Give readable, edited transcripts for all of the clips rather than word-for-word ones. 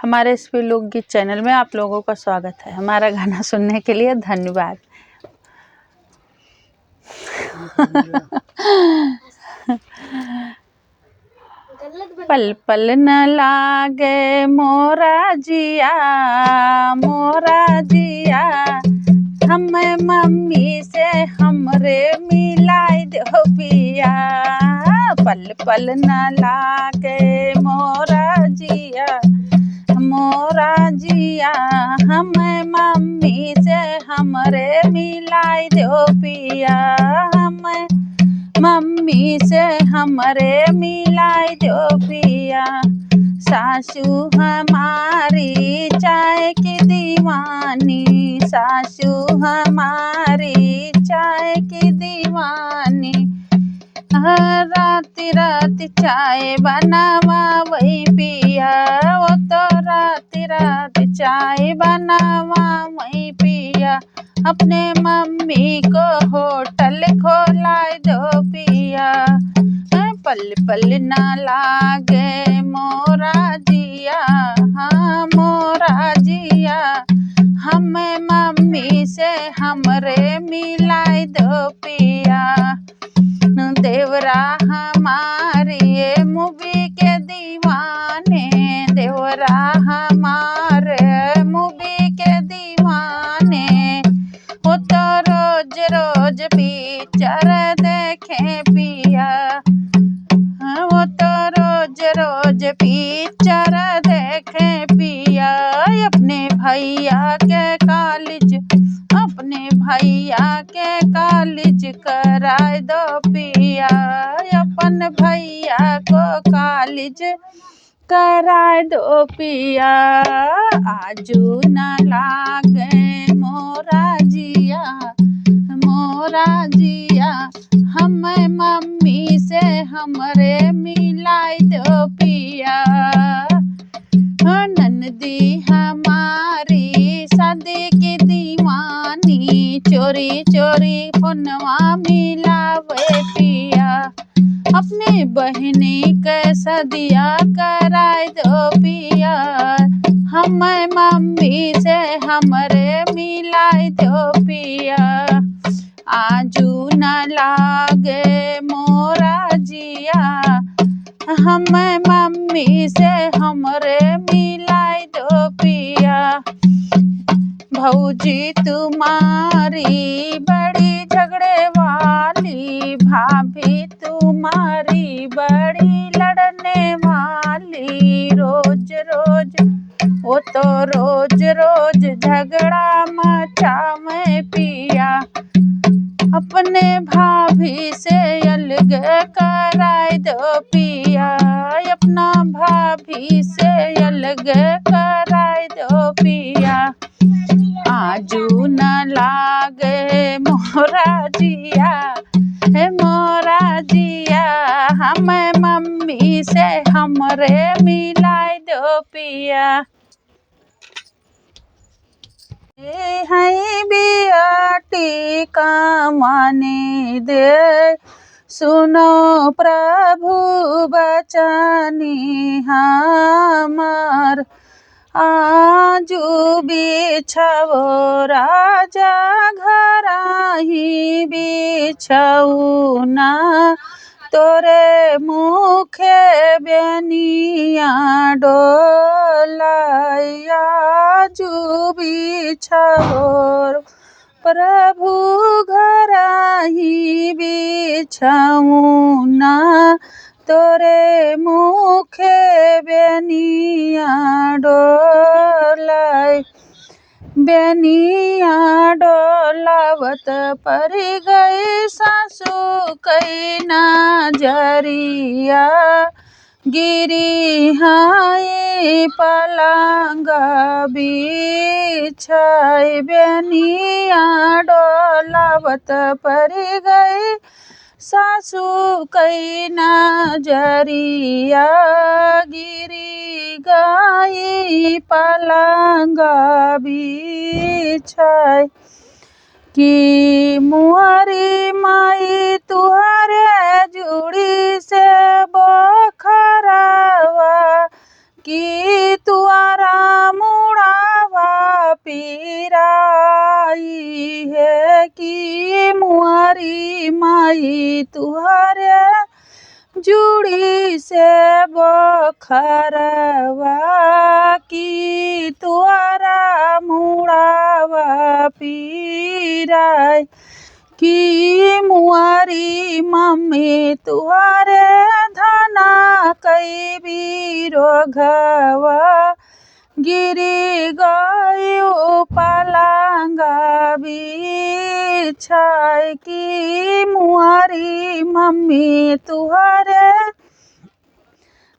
हमारे इस लोकगीत चैनल में आप लोगों का स्वागत है। हमारा गाना सुनने के लिए धन्यवाद। पल पल न लागे मोरा जिया, हमें मम्मी से हमरे मिलाई दो पिया। पल पल न लागे मोरा जिया, हमें मम्मी से हमरे मिलाई दो पिया। हमें मम्मी से हमरे मिलाई दो पिया। सासू हमारी चाय की दीवानी, सासू हमारी चाय की दीवानी। राती राती चाय बनावा वही पिया, वो तो राती राती चाय बनावा वही पिया। अपने मम्मी को होटल खोलाई दो पिया। पल पल न लागे मोरा जिया, हाँ मोरा जिया, हमें मम्मी से हमरे मिलाई दो पिया। देवरा हमारी ये मूवी के दीवाने, देवरा हमारे मूवी के दीवाने। वो तो रोज रोज पिक्चर देखे पिया, वो तो रोज रोज पिक्चर देखे पिया। अपने भैया के कॉलेज, अपने भैया के कॉलेज कराए दो पिया। अपन भैया को कॉलेज कराए दो पिया। आजू न लागे मोरा जिया, मोरा जिया, हमें मम्मी से हमरे मिलाई दो पिया। ननदी हमारी शादी की दीवानी, चोरी चोरी फोनवा मिलावे पिया। अपने बहनी के सदिया कराए दो पिया। हमें मम्मी से हमरे मिलाई दो पिया। आजू न लागे मोरा जिया, हमें मम्मी से हमरे मिलाई दो पिया। भौजी तुम्हारी बड़ी झगड़े वाली, भाभी तुम्हारी बड़ी लड़ने वाली। रोज रोज वो तो रोज रोज झगड़ा मचावे पिया। अपने भाभी से अलग कराए दो पिया, अपना भाभी से अलग कराए दो पिया। आजू न लागे मोरा जिया, हे मोरा जिया, हमें मम्मी से हमरे मिलाई दो पिया। है बियाटी कमाने दे, सुनो प्रभु बचनी हमार। आजू बिछाओ राजा घरा ही बिछाऊ ना, तोरे मुखे बेनिया डोलाया। आजू बिछाओ प्रभु घरा ही बिछाऊ ना, तोरे मुखे बेनिया डोलाय। बेनिया डोलावत पर गई सासू कई नजरिया। गिरी हाय पलंग बिछाई, बेनिया डोलावत पर गई सासू कई नजरिया। गिरी गई पलंग बिछाई, कि मुहरी माई तुहरे जुड़ी से बखरावा, कि तुअरा मुआरी माई तुहरे जुड़ी से बखरवा की तुहरा मुड़ावा पीराय की मुआरी मम्मी तुहरे धना कई बीरो घवा गिरी गयो पलंगा बिछाय की मुआरी मम्मी तुहरे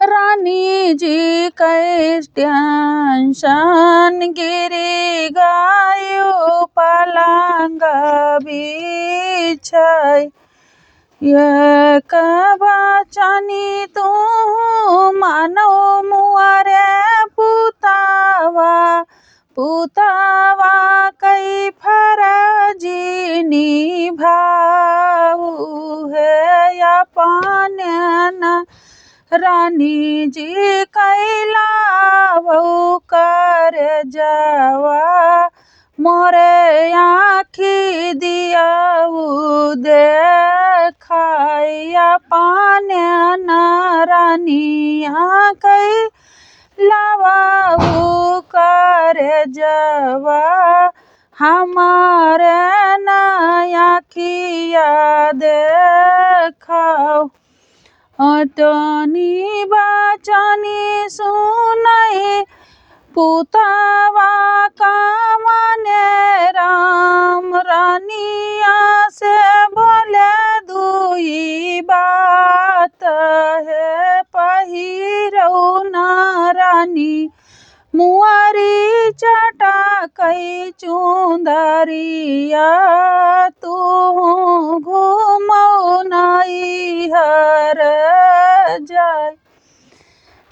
रानी जी कै टेंशन गिरी गयो पलंगा बिछाय ये कबचनी तू मानो मुआरे पुतावा कई फरजी निभाऊ है अपन रानी जी कैलावो कर जावा मोरे आँखी दियाऊ देखाया पाने रानी कैलावो कर जावा हमारे आँखिया देखाओ अटनी बचनी सुनाई पुतावा कामने राम रानिया से बोले दुई बात है पहिरौना रानी मुआरी चटा कई चुंदरिया तू घूमौ नाई हर जाय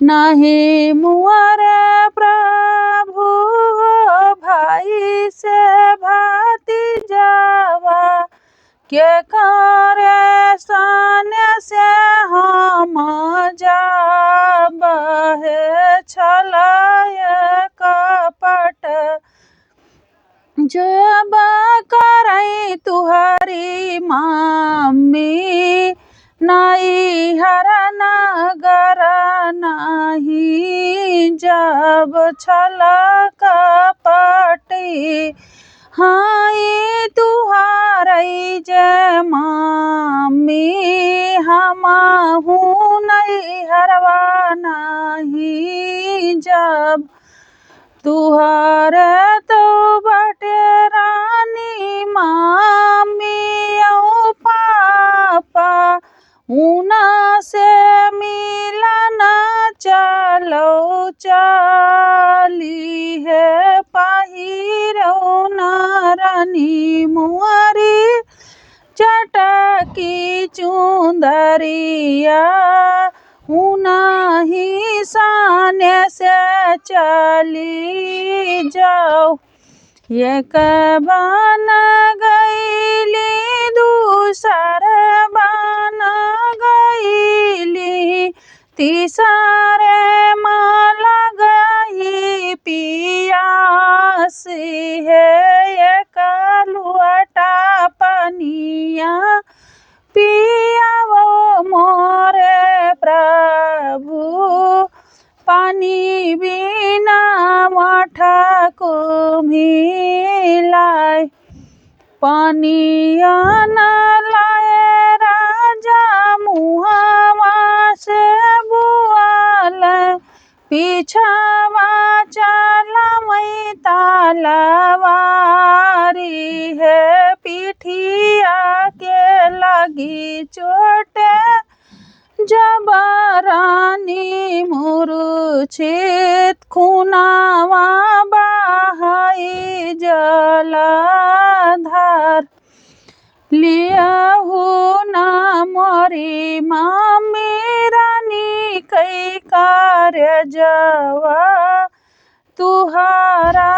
नहीं मुआरे प्रभु भाई से भतीजावा के करे सन से हम जाब है छलाय कपट जब करई तुहरी मम्मी नाई हर नगर नहीं जब छला कपटी हाई तुहारई जे मम्मी हमहू नहीं हरवा नहीं जब तुहारे तो बटे रानी मम्मी औ पापा उना से मिलना चलो चली है पहिरौना रानी मुआरी चटकी चुंदरिया उनाही साने से चली जाओ ये कबन गईली दूसर बन गईली तीसरे माला गई पियासी है ये कलुअटा पनिया पिया वो मोरे प्रभु पानी बिना मठा को मिलाय पानिया न लाए राजा मुहावा से बुआल पीछावा चला मई तलवारी है पिठिया के लगी चोटे जब रानी मूर्छित खुनावा बहाई जलधार लियाहू ना मोरी मम्मी रानी कई कार्य जवा तुहारा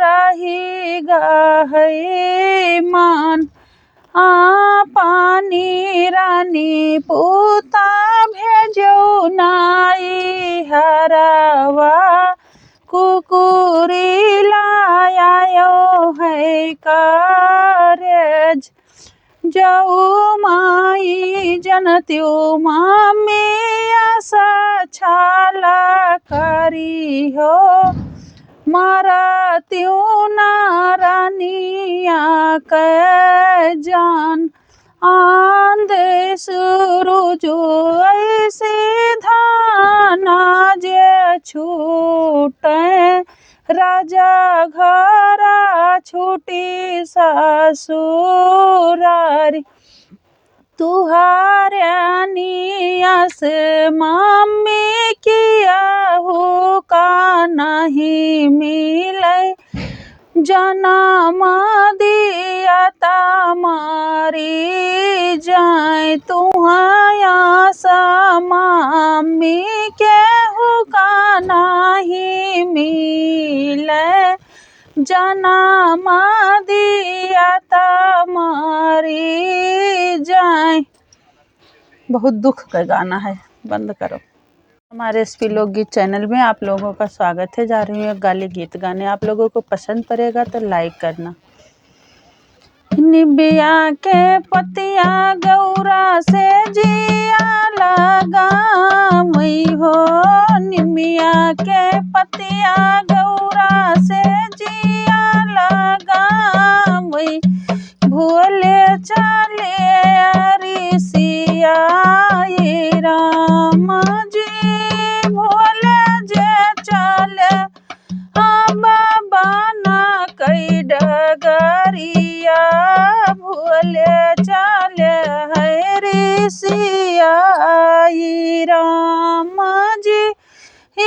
रही गई मान पानी रानी पूता भेजो नाई हरवा कुकुरी लायो है कारेज जाऊ माई जनत्यो मामी आशा छाला करी हो मारा त्यों नारानिया कै जान आंध सूरजो ऐसे धाना जे छूटे राजा घरा छूटी ससुरारी तुहारे आस मम्मी किया हो का नहीं मिले जन्म दिया तमारी जाए तुहाया मम्मी के हो का नहीं मिले जन्म दिया तमारी जाए। बहुत दुख का गाना है, बंद करो। हमारे एसपी लोकगीत चैनल में आप लोगों का स्वागत है। जा रही हूँ गाली गीत गाने, आप लोगों को पसंद पड़ेगा तो लाइक करना। निबिया के पतिया गौरा से जिया लगा मई हो निमिया के पतिया गौरा से जिया लगा मई भोले चले ऋषिया राम जी भोले जे चले बना कई डगरिया भोले चले है ऋषिया राम जी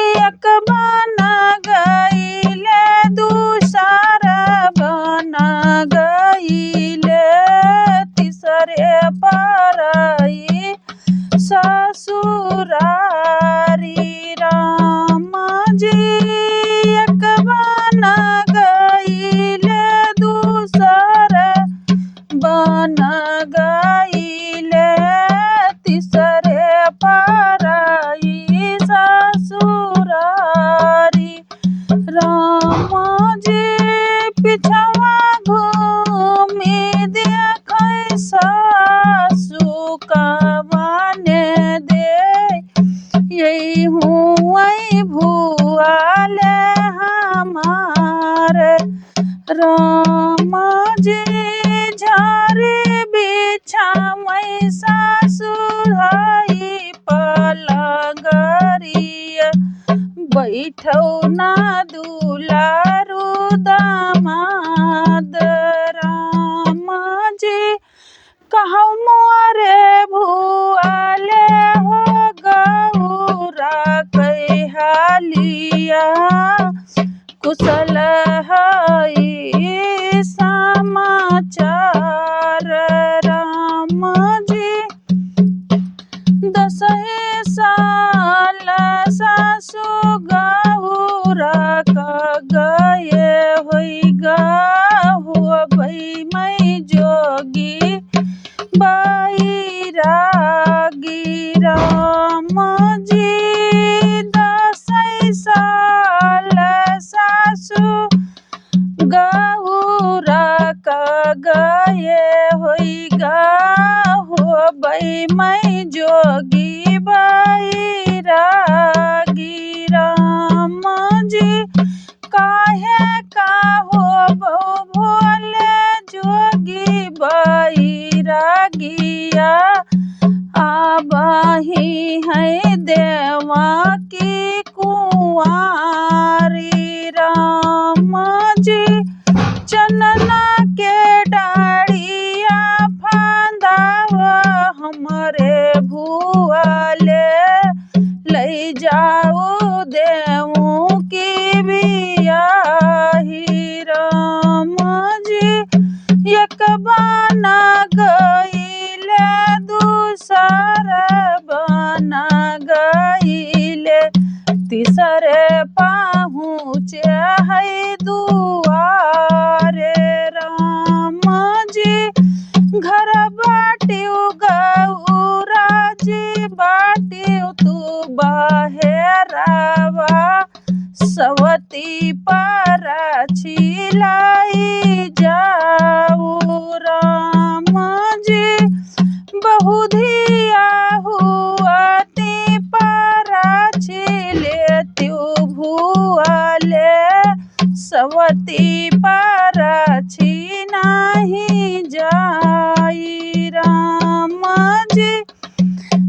एक बना गईले दूसरा बना गईले तीसरे परई ससुरारी राम जी एक बना गईले दूसरा बना गईले तीसरे परई ससुरारी राम जी पिछवा घूमी देख सासु का बने दे यही हूँ भुआले हमारे राम जी झारी बिछा मई सासुराई पलंगरिया बैठो ना दुलारू दामाद राम जी कहूँ मोरे भुआले हो गौरा कहलिया कुशल हई समाचार राम जी 10 साल सासु गौरा का गए हुई हुआ भई मई जोगी बैरागी राम जी 10 साल सासु गौरा का गए हुई हो भई मई जोगी बैरागी राम जी काहे का हो भोले जोगी बैरागिया आबाही है देवा की कुंवारी राम जी चनना के डाड़िया फांदावा हमरे भुआले ले जाओ देवू की बियाही राम जी एक बना गईले दूसरा बना गईले तीसरे पहुँचे है दुआरे राम जी घर बाटियो गौरा जी बाटियो तू बहेरावा सवती पर छिलाई जाऊ राम जी धरती पर नाही जाई राम जी।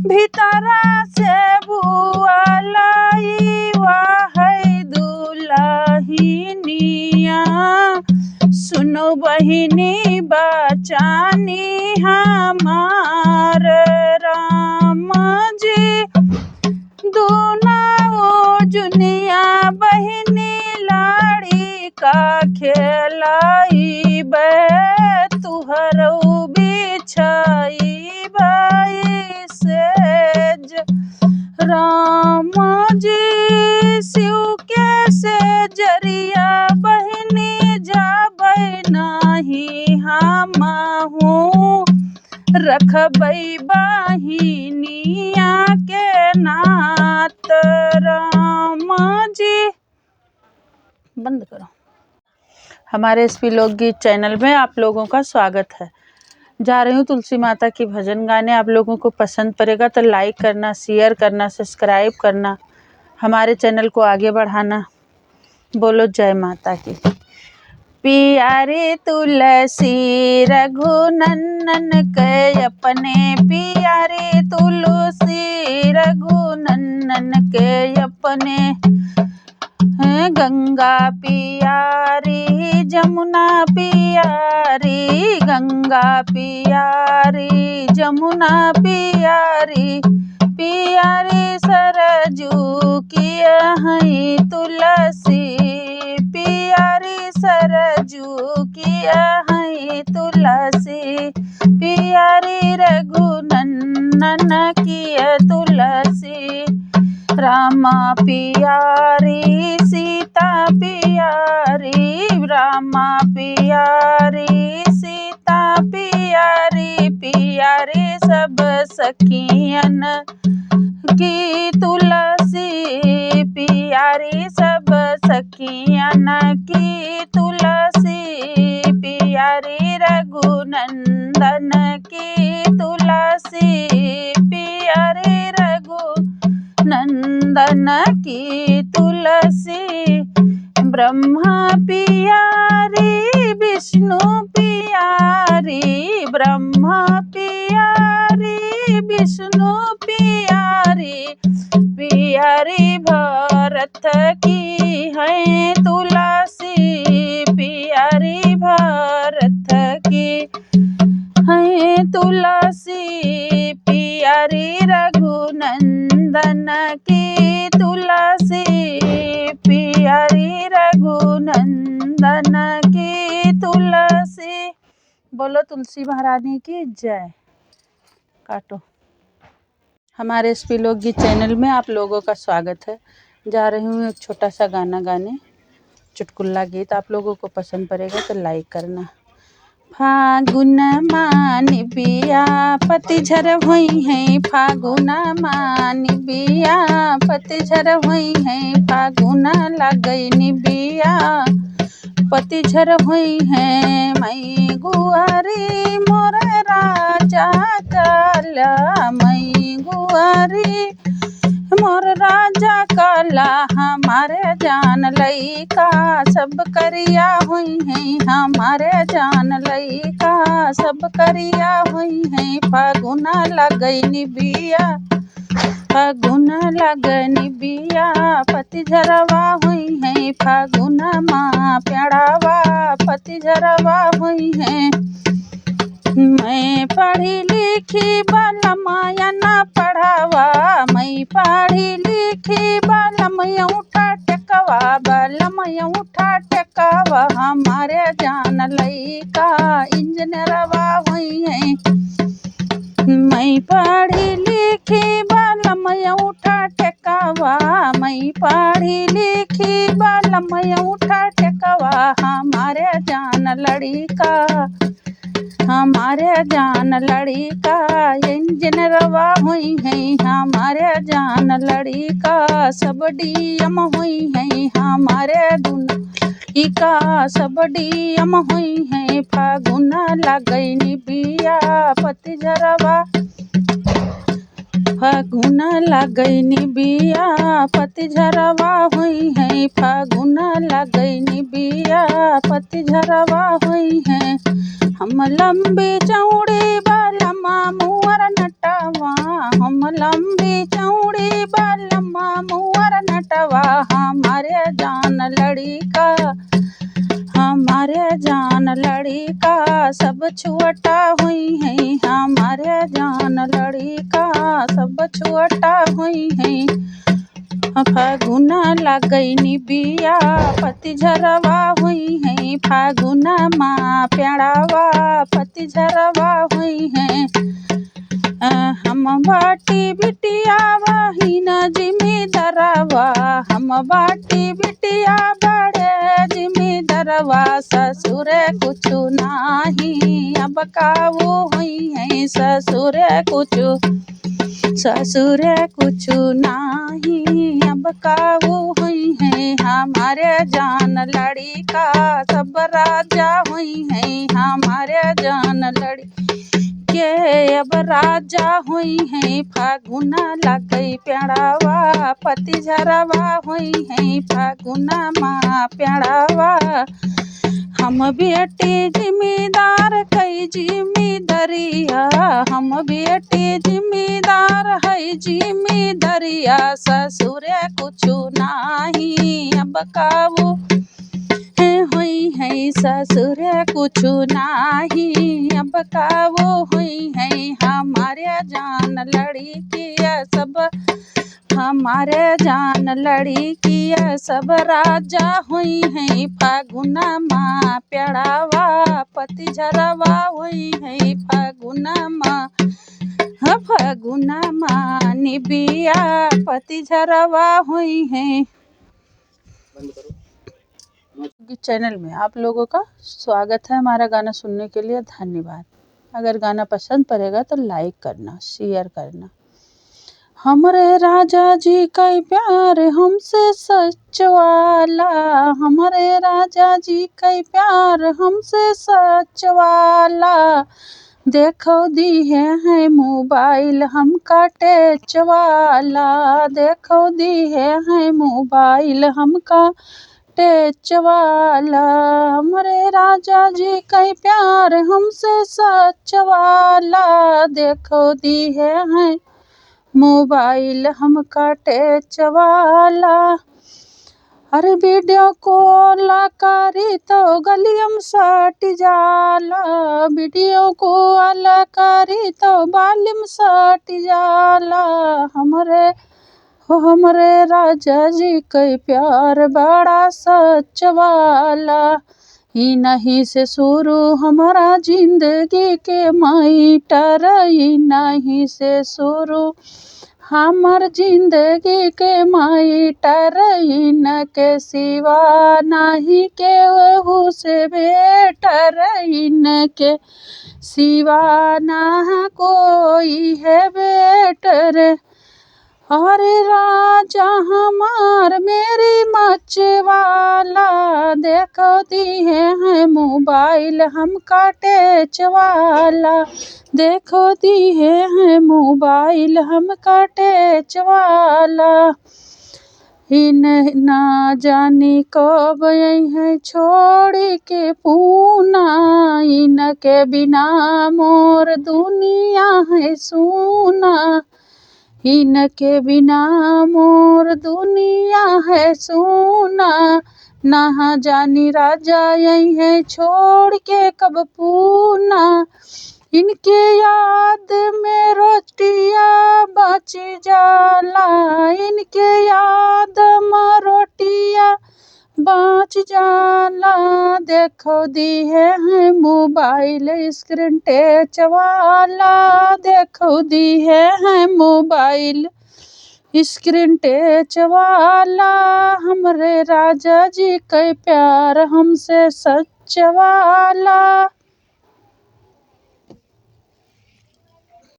भीतरा से बुआलाई वाहै दुलहिनिया। सुनो बहिनी बचानी हमार राम जी। दोनों जुनिया बहिनी लाड़ी का खेलाई बे। तुहरौ बिछाई बाई सेज राम जी। शिव के से जरिया बहिनी जाबै नाही हमहू। रखबै बहिनिया के नात राम जी। बंद करो। हमारे एसपी लोकगीत चैनल में आप लोगों का स्वागत है। जा रही हूँ तुलसी माता की भजन गाने। आप लोगों को पसंद पड़ेगा तो लाइक करना, शेयर करना, सब्सक्राइब करना, हमारे चैनल को आगे बढ़ाना। बोलो जय माता की। पियारी तुलसी रघुनंदन के अपने। पियारी तुलसी रघुनंदन के अपने। गंगा पियारी जमुना पियारी। गंगा पियारी जमुना पियारी। पियारी सरजू की है तुलसी। पियारी सरजू की है तुलसी। पियारी रघुनंदन की तुलसी। रामा पियारी सीता पियारी। रामा पियारी सीता पियारी। पियारी सब सखियन की तुलसी। पियारी सब सखियन की तुलसी। पियारी रघुनंदन की तुलसी। पियारी रघुनंदन की तुलसी। ब्रह्मा पियारी विष्णु पियारी। ब्रह्मा पियारी विष्णु पियारी। पियारी भरत की है तुलसी। पियारी भरत की है तुलसी। पियारी रघुनंदन की तुलसी। पियारी रघुनंदन की तुलसी। बोलो तुलसी महारानी की जय। काटो। हमारे एसपी लोकगीत चैनल में आप लोगों का स्वागत है। जा रही हूँ एक छोटा सा गाना गाने, चुटकुला गीत। आप लोगों को पसंद पड़ेगा तो लाइक करना। फागुन मानी बिया पतझर हुई है। फागुन मानी बिया पतझर हुई है। फागुन लगई बिया पतझर हुई है। मई गुआरी मोर राजा काला। मई गुआरी मोर राजा काला। हमारे जान लइका सब करिया हुई है। हमारे जान लइका सब करिया हुई है। फागुन लगई बिया फागुन लगनी बिया पतझरवा हुई है। फागुन माँ प्यारावा पतझरवा हुई है। मैं पढ़ी लिखी बलमाया न पढ़ावा। मैं पढ़ी लिखी बलमया उठा टेकवा। बलमया उठा टेकवा। हमारे जान लइका इंजीनियरवा हुई है। मैं पढ़ी लिखी बलमया उठा टेकवा। मैं पढ़ी लिखी बलमया उठा टेकवा। हमारे जान लड़िका हमारे जान लड़िका इंजीनियरवा हुई है। हमारे जान लड़िका सब डीएम हुई है। हमारे दुनिका सब डीएम हुई है। फागुन लगई बिया पतझरवा फागुन लगैनी बिया पतझरवा हुई है। फागुन लगैनी बिया पतझरवा हुई है। हम लंबी चौड़ी बालमा मुअर नटवा, हम लंबी चौड़ी बालमा मुअर नटवा। हमारे जान लड़िका, हमारे जान लड़िका सब छुअटा हुई है। हमारे जान लड़िका सब छुअटा हुई है। फागुन लगैनी बिया पतझरवा हुई है। फागुन माँ प्यारावा पतझरवा हुई है। हम बाटी बिटिया बहिन जिमीदारवा, हम बाटी बिटिया बड़े जिमीदारवा। ससुर कुछु नाही अब काबू हुई है। ससुर कुछु नाही अब काबू हुई है। हमारे जान लड़िका सब राजा हुई है। हमारे जान लड़ी के अब राजा हुई है। फागुन लगई प्यारावा पतझरवा हुई है। फागुन माँ प्यारावा हम बेटी जिमीदार कई जिमीदरिया, हम बेटी जिमीदार है जिमीदरिया। ससुर कुछु नाही अब काबू हुई है। ससुर कुछु नाही अब काबू हुई है। हमारे जान लड़किया सब, हमारे जान लड़किया सब राजा हुई है। फागुन माँ प्यारावा पतझरवा हुई है। फागुन माँ निबिया पतझरवा हुई है। चैनल में आप लोगों का स्वागत है। हमारा गाना सुनने के लिए धन्यवाद। अगर गाना पसंद पड़ेगा तो लाइक करना, शेयर करना। हमरे राजा जी का प्यार हमसे सच वाला, हमारे राजा जी का प्यार हमसे सच वाला। देखो दी है मोबाइल हमका टच वाला, देखो दी है मोबाइल हमका टच वाला। हमारे राजा जी का प्यार हमसे सच वाला। देखो दी है मोबाइल हमका टच वाला। अरे वीडियो कॉल करी तो गलियम सट जाला, वीडियो कॉल करी तो बालिम सट जाला। हमरे राजा जी का प्यार बड़ा सच वाला। ही नहीं से शुरू हमारा जिंदगी के मैटर, ही नहीं से शुरू हमार जिंदगी के मैटर। इनके सिवा नहीं केहू से बेटर, इनके सिवा ना कोई है बेटर। अरे राजा हमार मेरी मच वाला, देखो दी है मोबाइल हमका टच वाला। देखो दी है मोबाइल हमका टच वाला। इन ना जानी कब है छोड़ के पूना, इनके बिना मोर दुनिया है सूना। इनके बिना मोर दुनिया है सूना। ना जानी राजा यही है छोड़ के कब पूना। इनके याद में रोटिया बच जाला, इनके याद में रोटिया बच जाला। देखो दी है मोबाइल स्क्रीन टच वाला, देखो दी है मोबाइल स्क्रीन टच वाला। हमरे राजा जी का प्यार हमसे सच वाला।